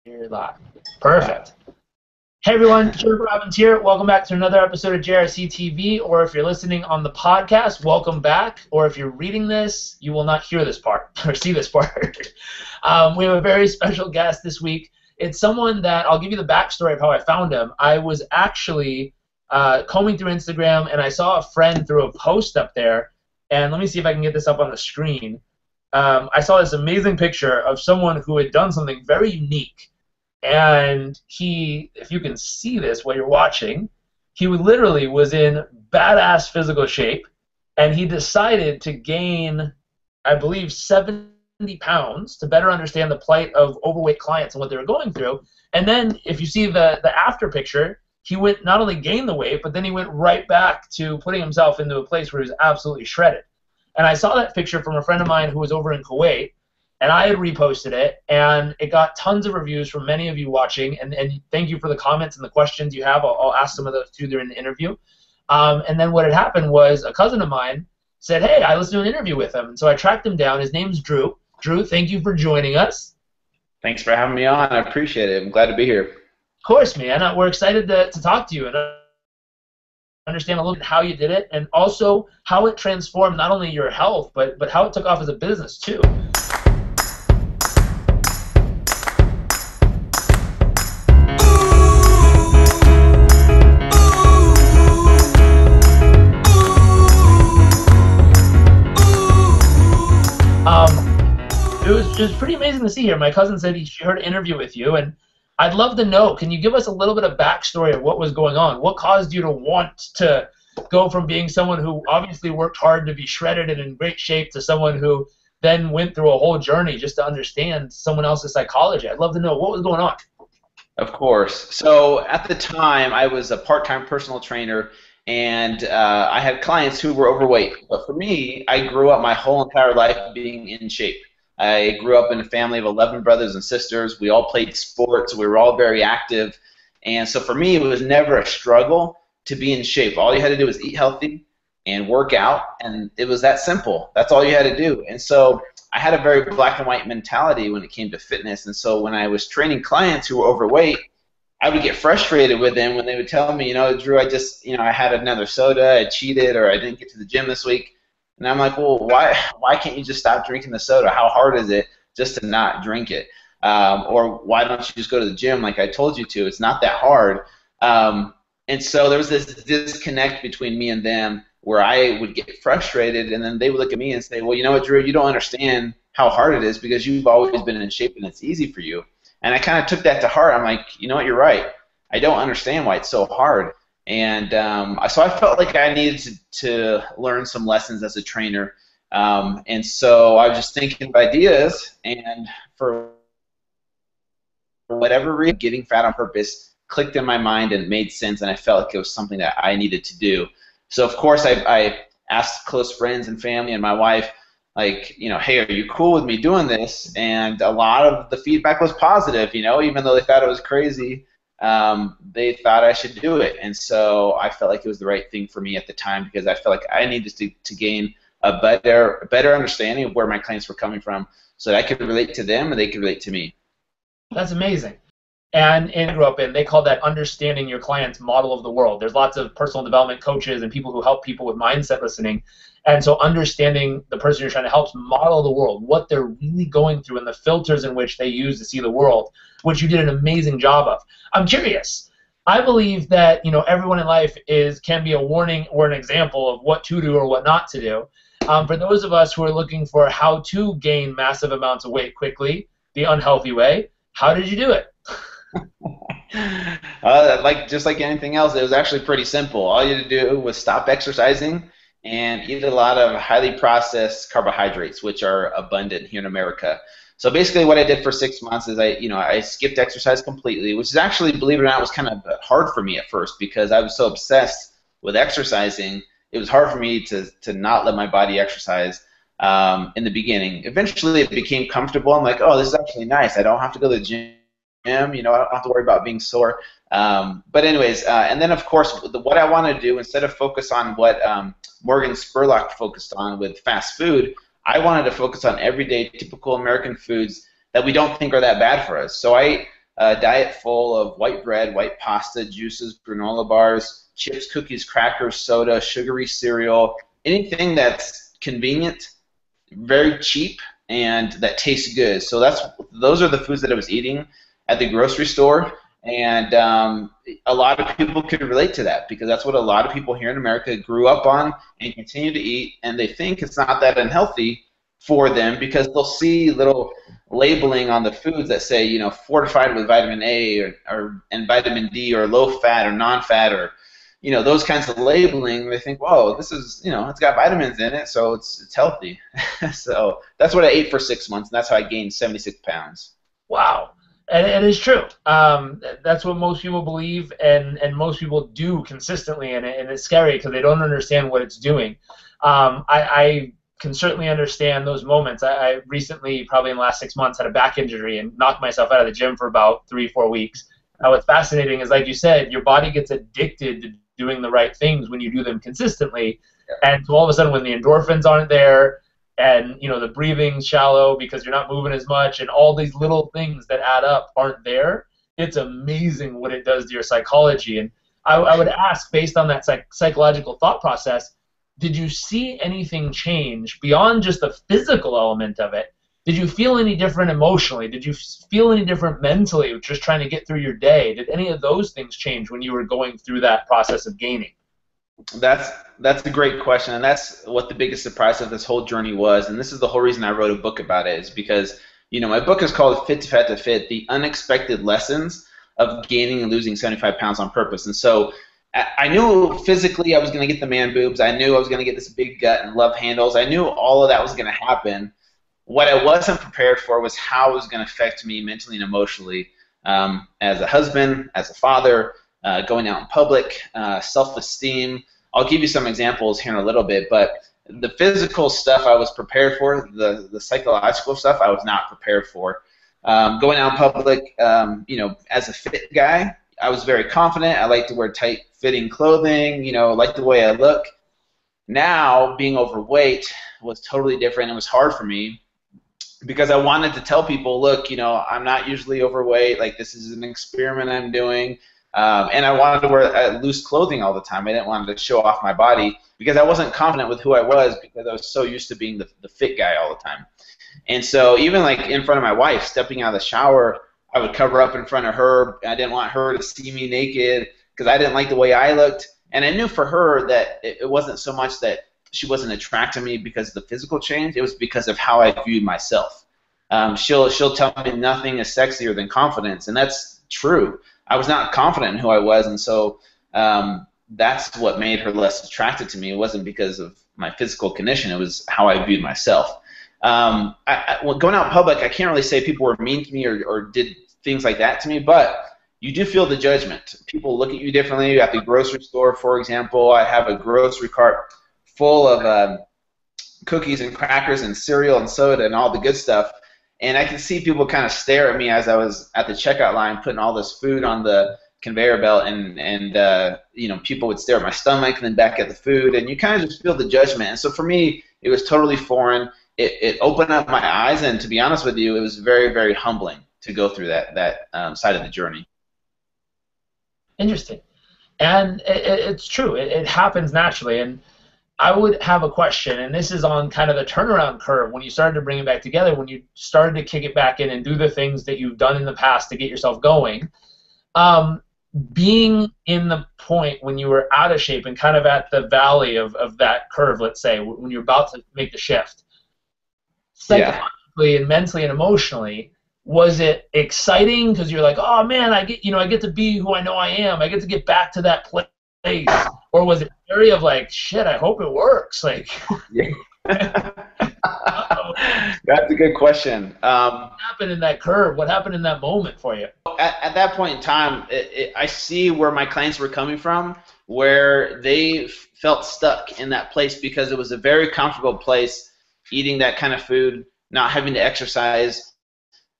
You're live. Perfect. Hey everyone, Robbins here. Welcome back to another episode of JRCtv, or if you're listening on the podcast, welcome back. Or if you're reading this, you will not hear this part or see this part. We have a very special guest this week. It's someone that I'll give you the backstory of how I found him. I was actually combing through Instagram and I saw a friend through a post up there. And let me see if I can get this up on the screen. I saw this amazing picture of someone who had done something very unique. And he, if you can see this while you're watching, he literally was in badass physical shape, and he decided to gain, I believe, 70 pounds to better understand the plight of overweight clients and what they were going through. And then, if you see the after picture, he went not only gained the weight, but then he went right back to putting himself into a place where he was absolutely shredded. And I saw that picture from a friend of mine who was over in Kuwait. And I had reposted it, and it got tons of reviews from many of you watching, and thank you for the comments and the questions you have. I'll ask some of those too during the interview. And then what had happened was a cousin of mine said, hey, I listened to an interview with him. And so I tracked him down. His name's Drew. Drew, thank you for joining us. Thanks for having me on. I appreciate it. I'm glad to be here. Of course, man. We're excited to talk to you and understand a little bit how you did it, and also how it transformed not only your health, but how it took off as a business too. It was pretty amazing to see here. My cousin said she heard an interview with you, and I'd love to know, can you give us a little bit of backstory of what was going on? What caused you to want to go from being someone who obviously worked hard to be shredded and in great shape to someone who then went through a whole journey just to understand someone else's psychology? I'd love to know what was going on. Of course. So at the time, I was a part-time personal trainer, and I had clients who were overweight. But for me, I grew up my whole entire life being in shape. I grew up in a family of 11 brothers and sisters. We all played sports. We were all very active. And so for me, it was never a struggle to be in shape. All you had to do was eat healthy and work out, and it was that simple. That's all you had to do. And so I had a very black and white mentality when it came to fitness. And so when I was training clients who were overweight, I would get frustrated with them when they would tell me, Drew, I had another soda, I cheated, or I didn't get to the gym this week. And I'm like, well, why can't you just stop drinking the soda? How hard is it just to not drink it? Or why don't you just go to the gym like I told you to? It's not that hard. And so there was this disconnect between me and them where I would get frustrated, and then they would look at me and say, well, you know what, Drew, you don't understand how hard it is because you've always been in shape and it's easy for you. And I kind of took that to heart. I'm like, you know what, you're right. I don't understand why it's so hard. And so I felt like I needed to learn some lessons as a trainer. And so I was just thinking of ideas, and for whatever reason, getting fat on purpose clicked in my mind and made sense, and I felt like it was something that I needed to do. So of course I asked close friends and family and my wife, like, hey, are you cool with me doing this? And a lot of the feedback was positive, even though they thought it was crazy. They thought I should do it, and so I felt like it was the right thing for me at the time because I felt like I needed to gain a better understanding of where my clients were coming from so that I could relate to them and they could relate to me. That's amazing. And grew up in, they call that understanding your client's model of the world. There's lots of personal development coaches and people who help people with mindset listening. And so understanding the person you're trying to help model the world, what they're really going through and the filters in which they use to see the world, which you did an amazing job of. I'm curious. I believe that everyone in life can be a warning or an example of what to do or what not to do. For those of us who are looking for how to gain massive amounts of weight quickly, the unhealthy way, how did you do it? Just like anything else, it was actually pretty simple. All you had to do was stop exercising and eat a lot of highly processed carbohydrates, which are abundant here in America. So basically what I did for 6 months is I skipped exercise completely, which is actually, believe it or not, was kind of hard for me at first because I was so obsessed with exercising. It was hard for me to not let my body exercise in the beginning. Eventually it became comfortable. I'm like, oh, this is actually nice. I don't have to go to the gym. I don't have to worry about being sore. But anyways, and then of course, what I want to do, instead of focus on what Morgan Spurlock focused on with fast food, I wanted to focus on everyday, typical American foods that we don't think are that bad for us. So I a diet full of white bread, white pasta, juices, granola bars, chips, cookies, crackers, soda, sugary cereal, anything that's convenient, very cheap, and that tastes good. So those are the foods that I was eating at the grocery store, and a lot of people could relate to that because that's what a lot of people here in America grew up on and continue to eat, and they think it's not that unhealthy for them because they'll see little labeling on the foods that say, you know, fortified with vitamin A and vitamin D or low fat or non-fat or, you know, those kinds of labeling. They think, whoa, this is, you know, it's got vitamins in it, so it's healthy. So that's what I ate for 6 months, and that's how I gained 76 pounds. Wow. And it's true. That's what most people believe, and most people do consistently, and it's scary because they don't understand what it's doing. I can certainly understand those moments. I recently, probably in the last 6 months, had a back injury and knocked myself out of the gym for about 3-4 weeks. Now, what's fascinating is, like you said, your body gets addicted to doing the right things when you do them consistently, and so all of a sudden, when the endorphins aren't there, and you know the breathing's shallow because you're not moving as much, and all these little things that add up aren't there, it's amazing what it does to your psychology. And I would ask, based on that psychological thought process, did you see anything change beyond just the physical element of it? Did you feel any different emotionally? Did you feel any different mentally, just trying to get through your day? Did any of those things change when you were going through that process of gaining? That's a great question, and that's what the biggest surprise of this whole journey was. And this is the whole reason I wrote a book about it, is because, you know, my book is called Fit to Fat to Fit: The Unexpected Lessons of Gaining and Losing 75 Pounds on Purpose. And so I knew physically I was going to get the man boobs. I knew I was going to get this big gut and love handles. I knew all of that was going to happen. What I wasn't prepared for was how it was going to affect me mentally and emotionally, as a husband, as a father, going out in public, self-esteem. I'll give you some examples here in a little bit, but the physical stuff I was prepared for. The psychological stuff I was not prepared for. Going out in public, you know, as a fit guy, I was very confident. I like to wear tight-fitting clothing, you know, like the way I look. Now, being overweight was totally different. It was hard for me because I wanted to tell people, look, you know, I'm not usually overweight. Like, this is an experiment I'm doing. And I wanted to wear loose clothing all the time. I didn't want to show off my body because I wasn't confident with who I was because I was so used to being the fit guy all the time. And so even like in front of my wife, stepping out of the shower, I would cover up in front of her. I didn't want her to see me naked because I didn't like the way I looked. And I knew for her that it wasn't so much that she wasn't attracted to me because of the physical change. It was because of how I viewed myself. She'll tell me nothing is sexier than confidence, and that's true. I was not confident in who I was, and so that's what made her less attracted to me. It wasn't because of my physical condition. It was how I viewed myself. Going out in public, I can't really say people were mean to me or did things like that to me, but you do feel the judgment. People look at you differently. At the grocery store, for example, I have a grocery cart full of cookies and crackers and cereal and soda and all the good stuff. And I could see people kind of stare at me as I was at the checkout line putting all this food on the conveyor belt, and you know, people would stare at my stomach and then back at the food, and you kind of just feel the judgment. And so for me, it was totally foreign. It opened up my eyes, and to be honest with you, it was very, very humbling to go through that side of the journey. Interesting. And it's true. It happens naturally. And I would have a question, and this is on kind of the turnaround curve when you started to bring it back together, when you started to kick it back in and do the things that you've done in the past to get yourself going. Being in the point when you were out of shape and kind of at the valley of that curve, let's say, when you're about to make the shift, psychologically and mentally and emotionally, was it exciting because you're like, oh man, I get to be who I know I am. I get to get back to that place. Or was it an area of like, shit, I hope it works? Like, yeah. That's a good question. What happened in that curve? What happened in that moment for you? At that point in time, I see where my clients were coming from, where they felt stuck in that place because it was a very comfortable place, eating that kind of food, not having to exercise.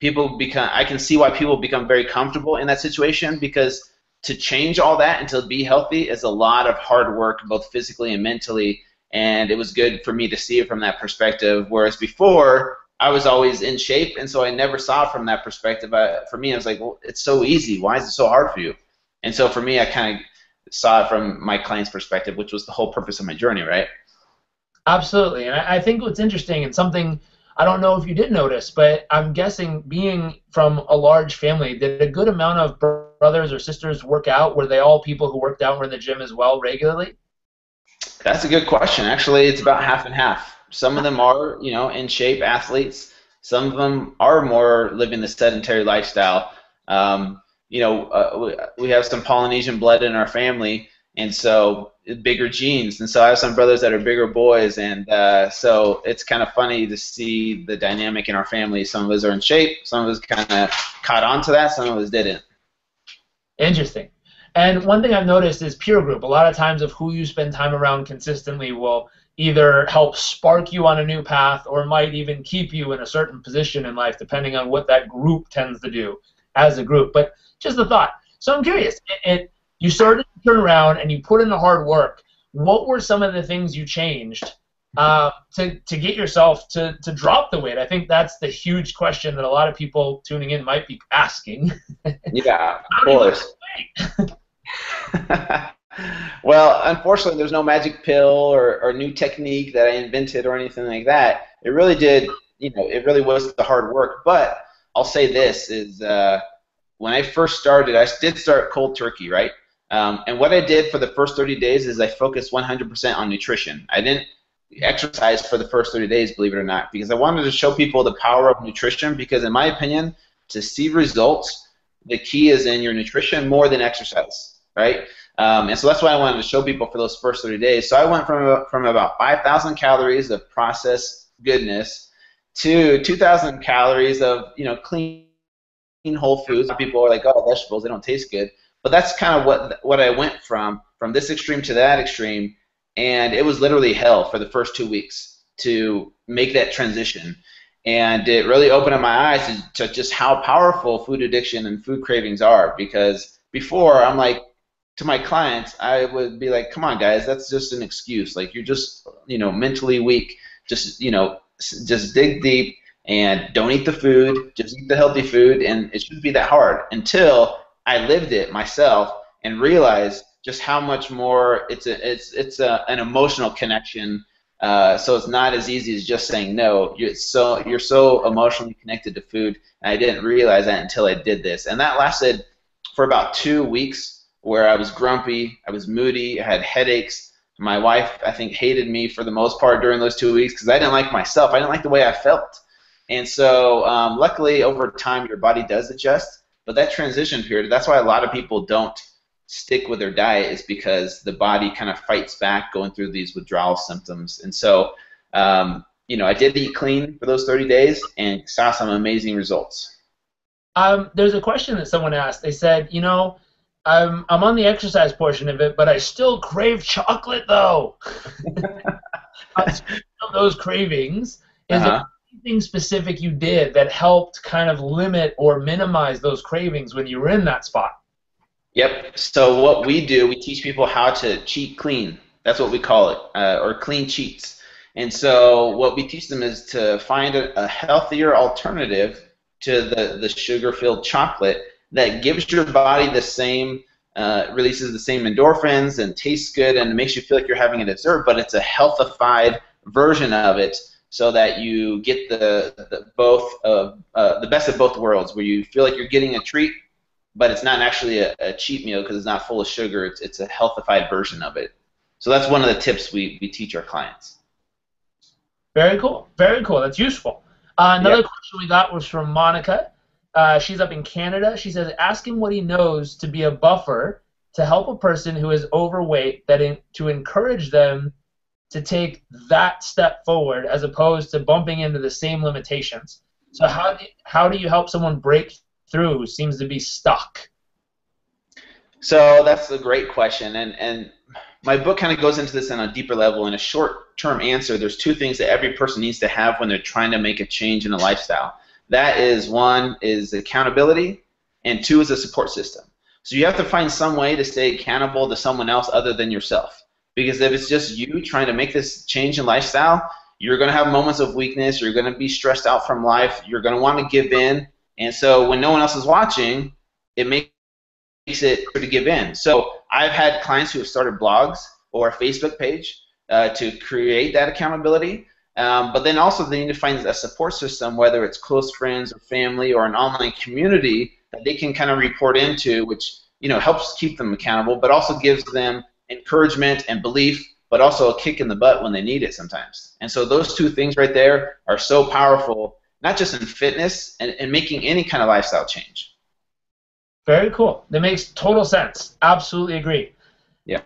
I can see why people become very comfortable in that situation, because to change all that and to be healthy is a lot of hard work, both physically and mentally, and it was good for me to see it from that perspective, whereas before, I was always in shape, and so I never saw it from that perspective. For me, I was like, well, it's so easy. Why is it so hard for you? And so for me, I kind of saw it from my client's perspective, which was the whole purpose of my journey, right? Absolutely. And I think what's interesting and something I don't know if you did notice, but I'm guessing being from a large family, did a good amount of brothers or sisters work out? Were they all people who worked out and were in the gym as well regularly? That's a good question. Actually, it's about half and half. Some of them are, in shape athletes. Some of them are more living the sedentary lifestyle. We have some Polynesian blood in our family, and so bigger genes. And so I have some brothers that are bigger boys, and so it's kind of funny to see the dynamic in our family. Some of us are in shape. Some of us kind of caught on to that. Some of us didn't. Interesting. And one thing I've noticed is peer group. A lot of times of who you spend time around consistently will either help spark you on a new path or might even keep you in a certain position in life, depending on what that group tends to do as a group. But just a thought. So I'm curious. You started to turn around and you put in the hard work. What were some of the things you changed to get yourself to drop the weight? I think that's the huge question that a lot of people tuning in might be asking. Yeah, of course. Well, unfortunately, there's no magic pill or new technique that I invented or anything like that. It really did, it really was the hard work. But I'll say this is when I first started, I did start cold turkey, right? And what I did for the first 30 days is I focused 100% on nutrition. I didn't exercise for the first 30 days, believe it or not, because I wanted to show people the power of nutrition, because in my opinion, to see results, the key is in your nutrition more than exercise, right? And so that's why I wanted to show people for those first 30 days. So I went from about 5,000 calories of processed goodness to 2,000 calories of clean whole foods. People are like, oh, vegetables, they don't taste good. But that's kind of what I went from this extreme to that extreme, and it was literally hell for the first 2 weeks to make that transition. And it really opened up my eyes to just how powerful food addiction and food cravings are, because before, I'm like, to my clients, I would be like, come on, guys, that's just an excuse. Like, you're just, mentally weak. Just dig deep and don't eat the food. Just eat the healthy food, and it shouldn't be that hard, until I lived it myself and realized just how much more it's an emotional connection. So it's not as easy as just saying no. You're so emotionally connected to food, and I didn't realize that until I did this. And that lasted for about 2 weeks, where I was grumpy, I was moody, I had headaches. My wife, I think, hated me for the most part during those 2 weeks because I didn't like myself. I didn't like the way I felt. And so luckily, over time, your body does adjust. But that transition period, that's why a lot of people don't stick with their diet, is because the body kind of fights back going through these withdrawal symptoms. And so, I did eat clean for those 30 days and saw some amazing results. There's a question that someone asked. They said, I'm on the exercise portion of it, but I still crave chocolate, though. Those cravings, is there anything specific you did that helped kind of limit or minimize those cravings when you were in that spot? Yep. So what we do, we teach people how to cheat clean. That's what we call it, or clean cheats. And so what we teach them is to find a healthier alternative to the sugar-filled chocolate that gives your body the same, releases the same endorphins and tastes good and makes you feel like you're having a dessert, but it's a healthified version of it, so that you get the best of both worlds, where you feel like you're getting a treat, but it's not actually a cheat meal because it's not full of sugar. It's a healthified version of it. So that's one of the tips we teach our clients. Very cool. Very cool. That's useful. Another question we got was from Monica. She's up in Canada. She says, ask him what he knows to be a buffer to help a person who is overweight, to encourage them to take that step forward as opposed to bumping into the same limitations. So how do you help someone break through who seems to be stuck? So that's a great question, and my book kind of goes into this on a deeper level. In a short-term answer, there's 2 things that every person needs to have when they're trying to make a change in a lifestyle. That is, 1 is accountability, and 2 is a support system. So you have to find some way to stay accountable to someone else other than yourself. Because if it's just you trying to make this change in lifestyle, you're going to have moments of weakness. You're going to be stressed out from life. You're going to want to give in. And so when no one else is watching, it makes it hard to give in. So I've had clients who have started blogs or a Facebook page to create that accountability. But then also they need to find a support system, whether it's close friends or family or an online community that they can kind of report into, which helps keep them accountable, but also gives them encouragement and belief, but also a kick in the butt when they need it sometimes. And so those two things right there are so powerful, not just in fitness and making any kind of lifestyle change. Very cool. That makes total sense. Absolutely agree. Yeah.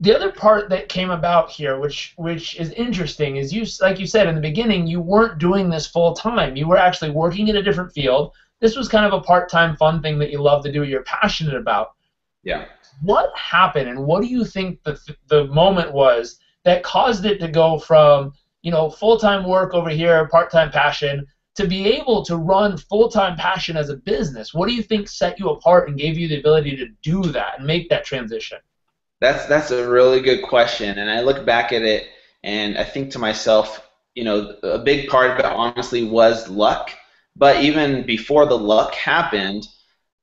The other part that came about here, which is interesting, is like you said in the beginning, you weren't doing this full time. You were actually working in a different field. This was kind of a part-time fun thing that you love to do, you're passionate about. Yeah. What happened, and what do you think the moment was that caused it to go from full-time work over here, part-time passion, to be able to run full-time passion as a business? What do you think set you apart and gave you the ability to do that and make that transition? That's a really good question, and I look back at it and I think to myself, a big part of it honestly was luck. But even before the luck happened,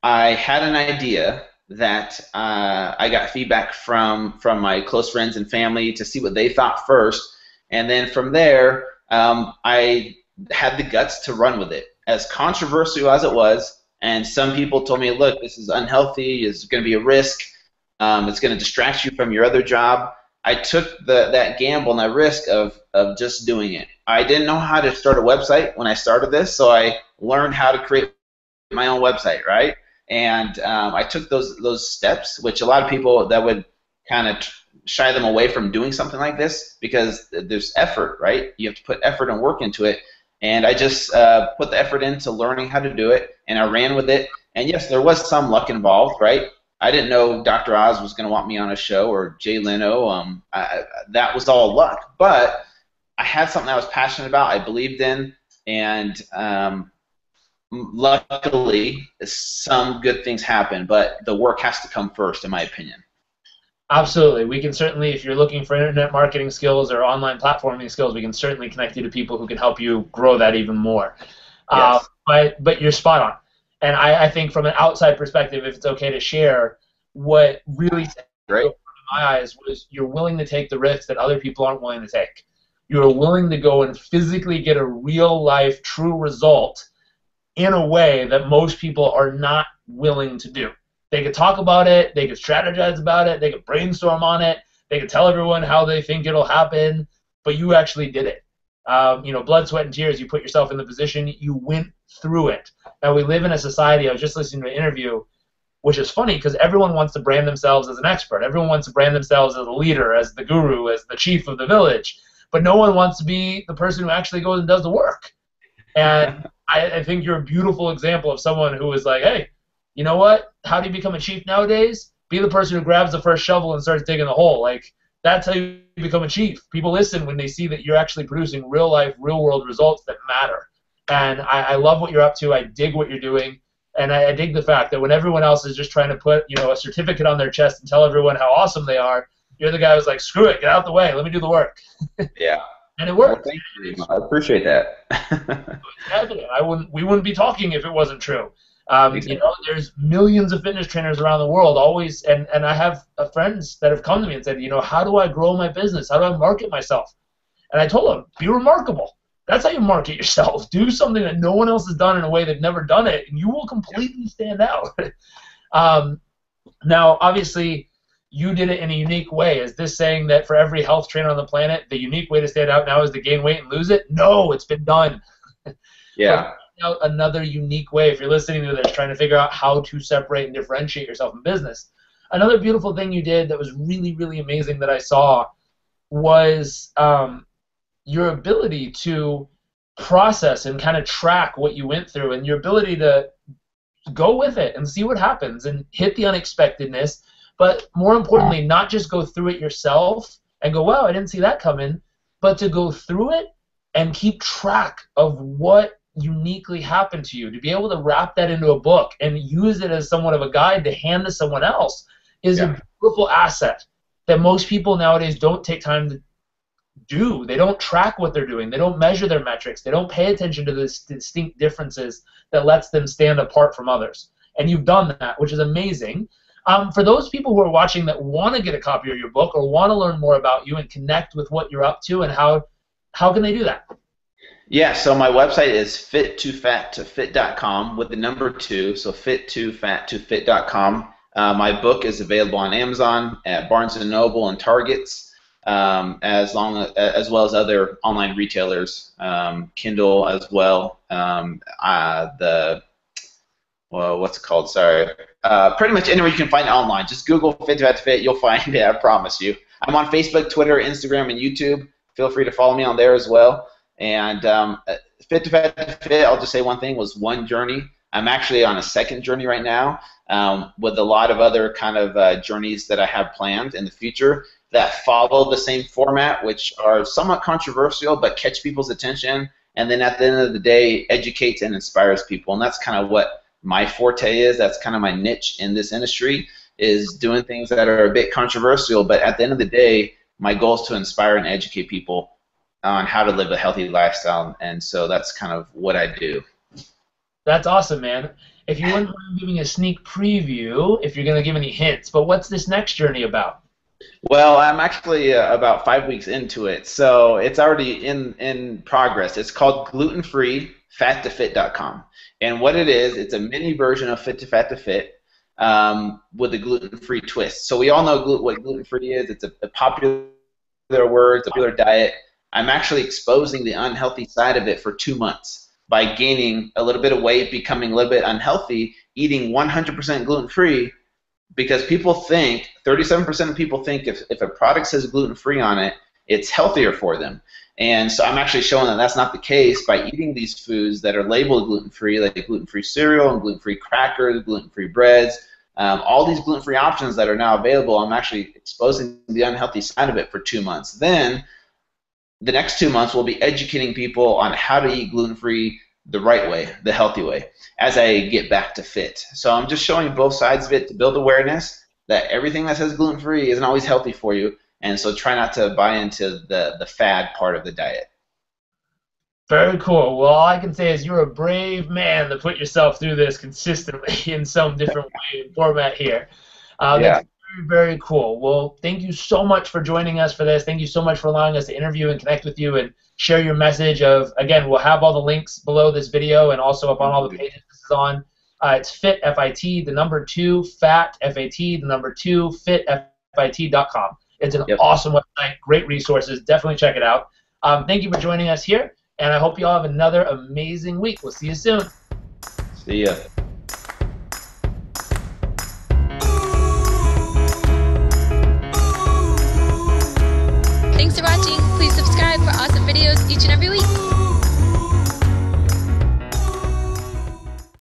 I had an idea that I got feedback from my close friends and family to see what they thought first, and then from there, I had the guts to run with it. As controversial as it was, and some people told me, look, this is unhealthy, it's going to be a risk, it's going to distract you from your other job. I took that gamble and that risk of just doing it. I didn't know how to start a website when I started this, so I learned how to create my own website, right? And I took those steps, which a lot of people that would kind of shy them away from doing something like this because there's effort, right? You have to put effort and work into it. And I just put the effort into learning how to do it, and I ran with it. And yes, there was some luck involved, right? I didn't know Dr. Oz was going to want me on a show, or Jay Leno. That was all luck. But I had something I was passionate about, I believed in, and luckily some good things happen. But the work has to come first, in my opinion. Absolutely. We can certainly, if you're looking for internet marketing skills or online platforming skills, we can certainly connect you to people who can help you grow that even more. Yes. But you're spot on. And I think from an outside perspective, if it's okay to share, what really set you in my eyes was you're willing to take the risks that other people aren't willing to take. You're willing to go and physically get a real-life, true result in a way that most people are not willing to do. They could talk about it, they could strategize about it, they could brainstorm on it, they could tell everyone how they think it'll happen, but you actually did it. Blood, sweat, and tears, you put yourself in the position, you went through it. Now, we live in a society, I was just listening to an interview, which is funny because everyone wants to brand themselves as an expert. Everyone wants to brand themselves as a leader, as the guru, as the chief of the village, but no one wants to be the person who actually goes and does the work. And I think you're a beautiful example of someone who is like, hey, you know what? How do you become a chief nowadays? Be the person who grabs the first shovel and starts digging the hole. Like, that's how you become a chief. People listen when they see that you're actually producing real-life, real-world results that matter. And I love what you're up to. I dig what you're doing. And I dig the fact that when everyone else is just trying to put, a certificate on their chest and tell everyone how awesome they are, you're the guy who's like, screw it, get out the way, let me do the work. Yeah. And it works. Well, thank you. I appreciate that. We wouldn't be talking if it wasn't true. Exactly. There's millions of fitness trainers around the world always, and I have friends that have come to me and said, how do I grow my business? How do I market myself? And I told them, be remarkable. That's how you market yourself. Do something that no one else has done in a way they've never done it, and you will completely stand out. Now, obviously, you did it in a unique way. Is this saying that for every health trainer on the planet, the unique way to stand out now is to gain weight and lose it? No, it's been done. Yeah. Out another unique way, if you're listening to this, trying to figure out how to separate and differentiate yourself in business. Another beautiful thing you did that was really, really amazing that I saw was your ability to process and kind of track what you went through, and your ability to go with it and see what happens and hit the unexpectedness, but more importantly, not just go through it yourself and go, wow, I didn't see that coming, but to go through it and keep track of what uniquely happened to you. To be able to wrap that into a book and use it as somewhat of a guide to hand to someone else is a beautiful asset that most people nowadays don't take time do. They don't track what they're doing. They don't measure their metrics. They don't pay attention to the distinct differences that lets them stand apart from others. And you've done that, which is amazing. For those people who are watching that want to get a copy of your book or want to learn more about you and connect with what you're up to, and how can they do that? Yeah, so my website is fit2fat2fit.com with the number 2, so fit2fat2fit.com. My book is available on Amazon, at Barnes & Noble, and Targets, as well as other online retailers, Kindle as well. What's it called? Sorry. Pretty much anywhere you can find it online. Just Google Fit2Fat2Fit, you'll find it, I promise you. I'm on Facebook, Twitter, Instagram, and YouTube. Feel free to follow me on there as well. And Fit2Fat2Fit, I'll just say one thing, was one journey. I'm actually on a second journey right now, with a lot of other kind of journeys that I have planned in the future that follow the same format, which are somewhat controversial but catch people's attention, and then at the end of the day educates and inspires people. And that's kind of what my forte is. That's kind of my niche in this industry, is doing things that are a bit controversial, but at the end of the day my goal is to inspire and educate people on how to live a healthy lifestyle, and so that's kind of what I do. That's awesome, man. If you wouldn't mind giving a sneak preview, if you're going to give any hints, but what's this next journey about? Well, I'm actually about 5 weeks into it, so it's already in progress. It's called Gluten-Free Fat2Fit.com, and what it is, it's a mini version of Fit2Fat2Fit with a gluten-free twist. So we all know what gluten-free is. It's a popular word, it's a popular diet. I'm actually exposing the unhealthy side of it for 2 months by gaining a little bit of weight, becoming a little bit unhealthy, eating 100% gluten-free, because people think, 37% of people think if a product says gluten-free on it, it's healthier for them. And so I'm actually showing that that's not the case by eating these foods that are labeled gluten-free, like gluten-free cereal and gluten-free crackers, gluten-free breads, all these gluten-free options that are now available. I'm actually exposing the unhealthy side of it for 2 months. Then the next 2 months we'll be educating people on how to eat gluten-free the right way, the healthy way, as I get back to fit. So I'm just showing both sides of it to build awareness that everything that says gluten-free isn't always healthy for you, and so try not to buy into the fad part of the diet. Very cool. Well, all I can say is you're a brave man to put yourself through this consistently in some different way and format here. That's very, very cool. Well, thank you so much for joining us for this. Thank you so much for allowing us to interview and connect with you and share your message of, again, we'll have all the links below this video and also up on all the pages this is on. It's fit, F-I-T, the number 2, fat, F-A-T, the number 2, fit.com. It's an awesome website, great resources. Definitely check it out. Thank you for joining us here, and I hope you all have another amazing week. We'll see you soon. See ya. Thanks for watching. Please subscribe for awesome videos each and every week.